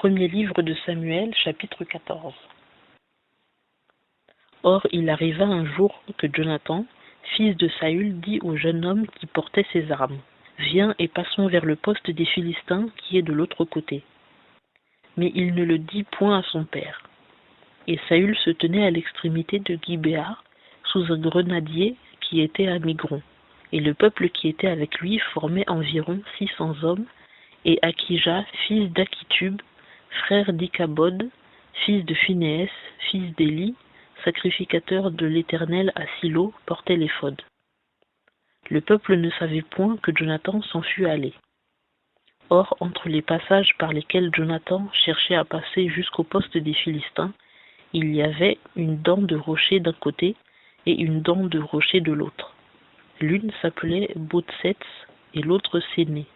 Premier livre de Samuel, chapitre 14. Or il arriva un jour que Jonathan, fils de Saül, dit au jeune homme qui portait ses armes, « Viens et passons vers le poste des Philistins qui est de l'autre côté. » Mais il ne le dit point à son père. Et Saül se tenait à l'extrémité de Gibéa, sous un grenadier qui était à Migron. Et le peuple qui était avec lui formait environ 600 hommes, et Akija, fils d'Akitub, frère d'Ikabod, fils de Phinehès, fils d'Éli, sacrificateur de l'Éternel à Silo, portait l'éphod. Le peuple ne savait point que Jonathan s'en fût allé. Or, entre les passages par lesquels Jonathan cherchait à passer jusqu'au poste des Philistins, il y avait une dent de rocher d'un côté et une dent de rocher de l'autre. L'une s'appelait Botsets et l'autre Séné.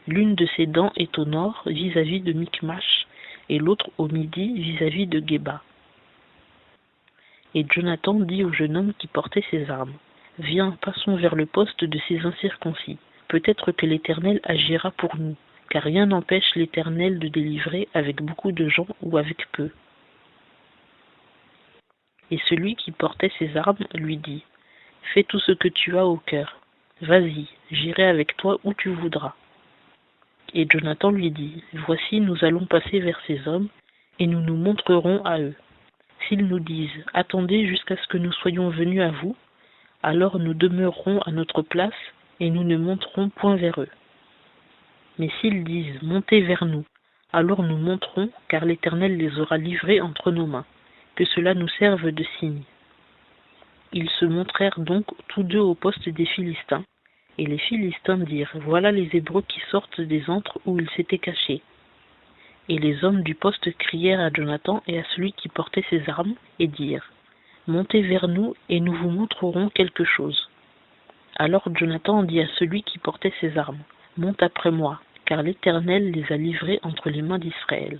L'une de ces dents est au nord, vis-à-vis de Micmash, et l'autre au midi, vis-à-vis de Géba. Et Jonathan dit au jeune homme qui portait ses armes, « Viens, passons vers le poste de ces incirconcis. Peut-être que l'Éternel agira pour nous, car rien n'empêche l'Éternel de délivrer avec beaucoup de gens ou avec peu. » Et celui qui portait ses armes lui dit, « Fais tout ce que tu as au cœur. Vas-y, j'irai avec toi où tu voudras. » Et Jonathan lui dit, « Voici, nous allons passer vers ces hommes, et nous nous montrerons à eux. S'ils nous disent, attendez jusqu'à ce que nous soyons venus à vous, alors nous demeurerons à notre place, et nous ne monterons point vers eux. Mais s'ils disent, montez vers nous, alors nous monterons, car l'Éternel les aura livrés entre nos mains, que cela nous serve de signe. » Ils se montrèrent donc tous deux au poste des Philistins, et les Philistins dirent, « Voilà les Hébreux qui sortent des antres où ils s'étaient cachés. » Et les hommes du poste crièrent à Jonathan et à celui qui portait ses armes, et dirent, « Montez vers nous, et nous vous montrerons quelque chose. » Alors Jonathan dit à celui qui portait ses armes, « Monte après moi, car l'Éternel les a livrés entre les mains d'Israël. »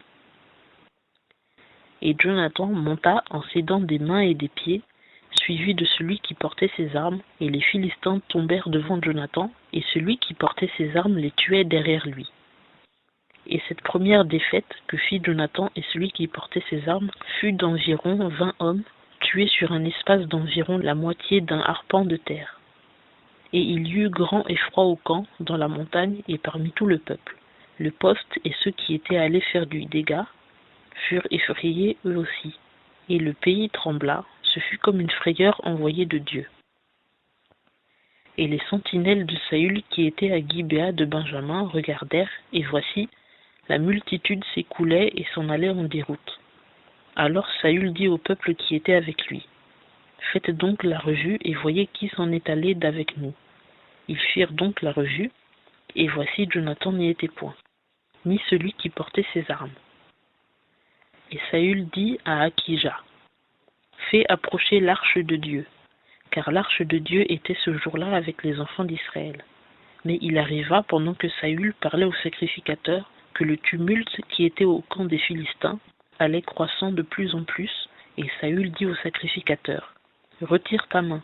Et Jonathan monta en s'aidant des mains et des pieds, suivi de celui qui portait ses armes, et les Philistins tombèrent devant Jonathan, et celui qui portait ses armes les tuait derrière lui. Et cette première défaite que fit Jonathan et celui qui portait ses armes fut d'environ 20 hommes, tués sur un espace d'environ la moitié d'un arpent de terre. Et il y eut grand effroi au camp, dans la montagne et parmi tout le peuple. Le poste et ceux qui étaient allés faire du dégât furent effrayés eux aussi, et le pays trembla, ce fut comme une frayeur envoyée de Dieu. Et les sentinelles de Saül qui étaient à Gibéa de Benjamin regardèrent, et voici, la multitude s'écoulait et s'en allait en déroute. Alors Saül dit au peuple qui était avec lui, « Faites donc la revue et voyez qui s'en est allé d'avec nous. » Ils firent donc la revue, et voici Jonathan n'y était point, ni celui qui portait ses armes. Et Saül dit à Akija, « Fais approcher l'arche de Dieu, car l'arche de Dieu était ce jour-là avec les enfants d'Israël. » Mais il arriva, pendant que Saül parlait au sacrificateur, que le tumulte qui était au camp des Philistins allait croissant de plus en plus, et Saül dit au sacrificateur, « Retire ta main. »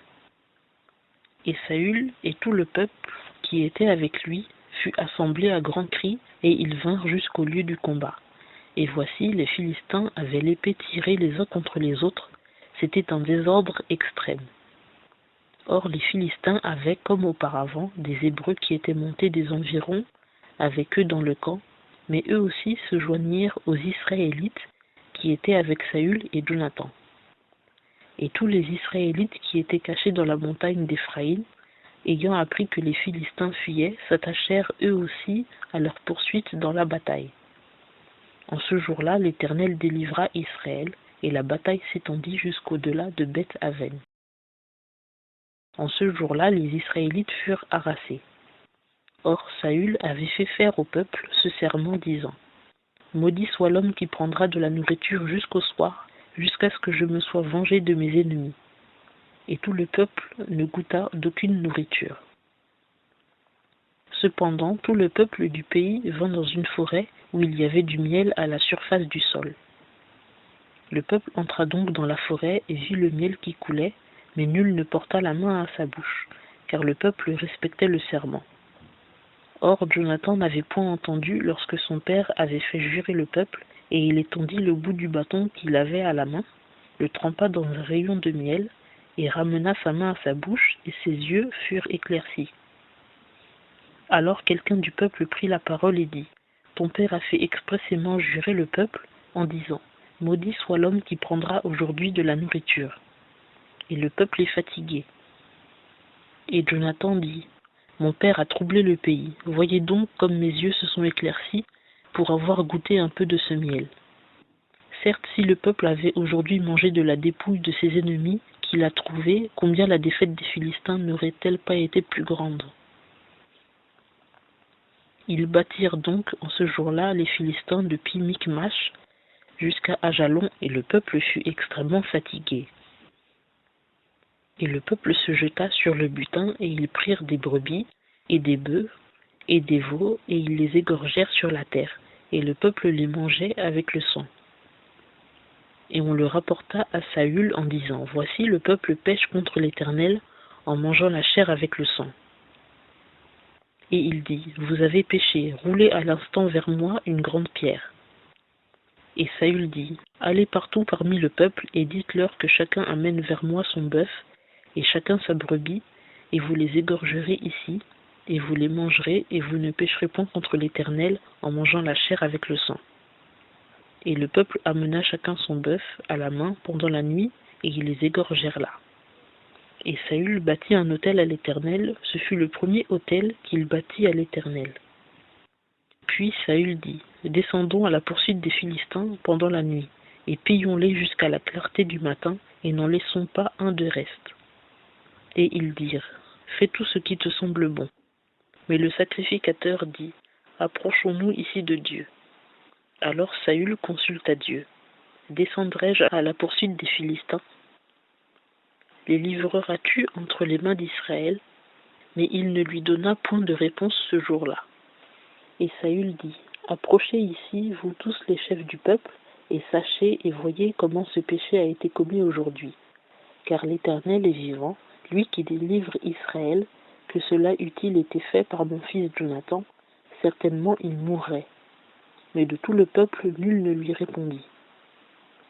Et Saül et tout le peuple qui était avec lui fut assemblé à grands cris, et ils vinrent jusqu'au lieu du combat. Et voici, les Philistins avaient l'épée tirée les uns contre les autres, c'était un désordre extrême. Or les Philistins avaient, comme auparavant, des Hébreux qui étaient montés des environs avec eux dans le camp, mais eux aussi se joignirent aux Israélites qui étaient avec Saül et Jonathan. Et tous les Israélites qui étaient cachés dans la montagne d'Éphraïm, ayant appris que les Philistins fuyaient, s'attachèrent eux aussi à leur poursuite dans la bataille. En ce jour-là, l'Éternel délivra Israël, et la bataille s'étendit jusqu'au-delà de Beth-Aven. En ce jour-là, les Israélites furent harassés. Or Saül avait fait faire au peuple ce serment disant, « Maudit soit l'homme qui prendra de la nourriture jusqu'au soir, jusqu'à ce que je me sois vengé de mes ennemis. » Et tout le peuple ne goûta d'aucune nourriture. Cependant, tout le peuple du pays vint dans une forêt où il y avait du miel à la surface du sol. Le peuple entra donc dans la forêt et vit le miel qui coulait, mais nul ne porta la main à sa bouche, car le peuple respectait le serment. Or Jonathan n'avait point entendu lorsque son père avait fait jurer le peuple, et il étendit le bout du bâton qu'il avait à la main, le trempa dans un rayon de miel, et ramena sa main à sa bouche, et ses yeux furent éclaircis. Alors quelqu'un du peuple prit la parole et dit, « Ton père a fait expressément jurer le peuple, en disant, « Maudit soit l'homme qui prendra aujourd'hui de la nourriture. » Et le peuple est fatigué. Et Jonathan dit, « Mon père a troublé le pays. Voyez donc comme mes yeux se sont éclaircis pour avoir goûté un peu de ce miel. » Certes, si le peuple avait aujourd'hui mangé de la dépouille de ses ennemis qu'il a trouvés, combien la défaite des Philistins n'aurait-elle pas été plus grande? Ils battirent donc en ce jour-là les Philistins depuis Micmash jusqu'à Ajalon, et le peuple fut extrêmement fatigué. Et le peuple se jeta sur le butin, et ils prirent des brebis, et des bœufs, et des veaux, et ils les égorgèrent sur la terre, et le peuple les mangeait avec le sang. Et on le rapporta à Saül en disant, « Voici le peuple pêche contre l'Éternel en mangeant la chair avec le sang. » Et il dit, « Vous avez péché, roulez à l'instant vers moi une grande pierre. » Et Saül dit, « Allez partout parmi le peuple et dites-leur que chacun amène vers moi son bœuf, et chacun sa brebis, et vous les égorgerez ici, et vous les mangerez, et vous ne pécherez point contre l'Éternel en mangeant la chair avec le sang. » Et le peuple amena chacun son bœuf à la main pendant la nuit, et ils les égorgèrent là. Et Saül bâtit un autel à l'Éternel, ce fut le premier autel qu'il bâtit à l'Éternel. Puis Saül dit, « Descendons à la poursuite des Philistins pendant la nuit, et pillons-les jusqu'à la clarté du matin, et n'en laissons pas un de reste. » Et ils dirent, « Fais tout ce qui te semble bon. » Mais le sacrificateur dit, « Approchons-nous ici de Dieu. » Alors Saül consulta Dieu. « Descendrai-je à la poursuite des Philistins? Les livreras-tu entre les mains d'Israël? » Mais il ne lui donna point de réponse ce jour-là. Et Saül dit, « Approchez ici, vous tous les chefs du peuple, et sachez et voyez comment ce péché a été commis aujourd'hui. Car l'Éternel est vivant, lui qui délivre Israël, que cela eût-il été fait par mon fils Jonathan, certainement il mourrait. » Mais de tout le peuple, nul ne lui répondit.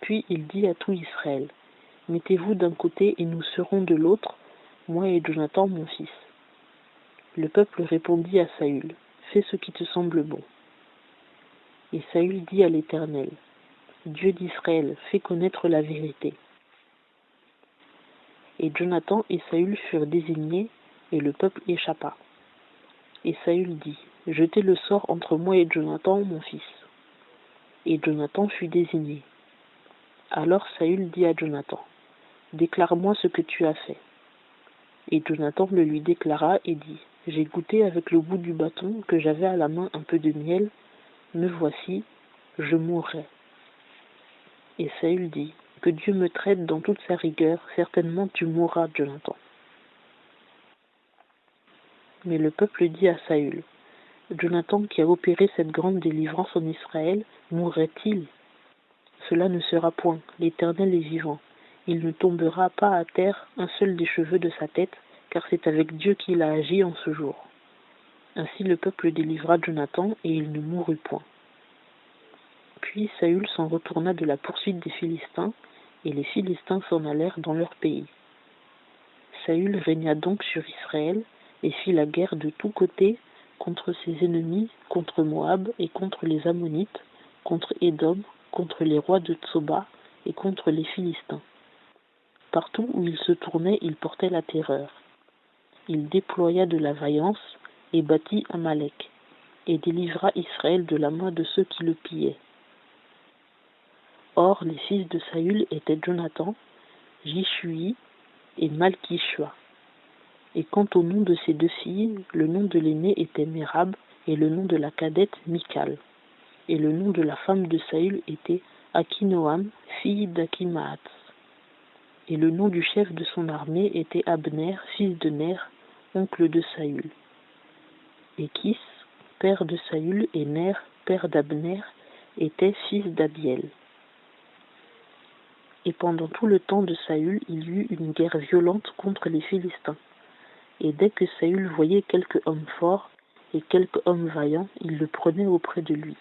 Puis il dit à tout Israël, « Mettez-vous d'un côté et nous serons de l'autre, moi et Jonathan mon fils. » Le peuple répondit à Saül, « Fais ce qui te semble bon. » Et Saül dit à l'Éternel, « Dieu d'Israël, fais connaître la vérité. » Et Jonathan et Saül furent désignés, et le peuple échappa. Et Saül dit, « Jetez le sort entre moi et Jonathan mon fils. » Et Jonathan fut désigné. Alors Saül dit à Jonathan, « Déclare-moi ce que tu as fait. » Et Jonathan le lui déclara et dit, « J'ai goûté avec le bout du bâton que j'avais à la main un peu de miel, me voici, je mourrai. » Et Saül dit, « Que Dieu me traite dans toute sa rigueur, certainement tu mourras, Jonathan. » Mais le peuple dit à Saül, « Jonathan qui a opéré cette grande délivrance en Israël, mourrait-il? Cela ne sera point, l'Éternel est vivant. Il ne tombera pas à terre un seul des cheveux de sa tête, car c'est avec Dieu qu'il a agi en ce jour. » Ainsi le peuple délivra Jonathan, et il ne mourut point. Puis Saül s'en retourna de la poursuite des Philistins, et les Philistins s'en allèrent dans leur pays. Saül régna donc sur Israël, et fit la guerre de tous côtés contre ses ennemis, contre Moab et contre les Ammonites, contre Édom, contre les rois de Tsoba et contre les Philistins. Partout où il se tournait, il portait la terreur. Il déploya de la vaillance et battit Amalek, et délivra Israël de la main de ceux qui le pillaient. Or, les fils de Saül étaient Jonathan, Jishui et Malkishua. Et quant au nom de ces deux filles, le nom de l'aînée était Mérab, et le nom de la cadette Michal. Et le nom de la femme de Saül était Akinoam, fille d'Akimaatz. Et le nom du chef de son armée était Abner, fils de Ner, oncle de Saül. Et Kis, père de Saül, et Ner, père d'Abner, étaient fils d'Abiel. Et pendant tout le temps de Saül, il y eut une guerre violente contre les Philistins. Et dès que Saül voyait quelque homme fort, et quelque homme vaillant, il le prenait auprès de lui.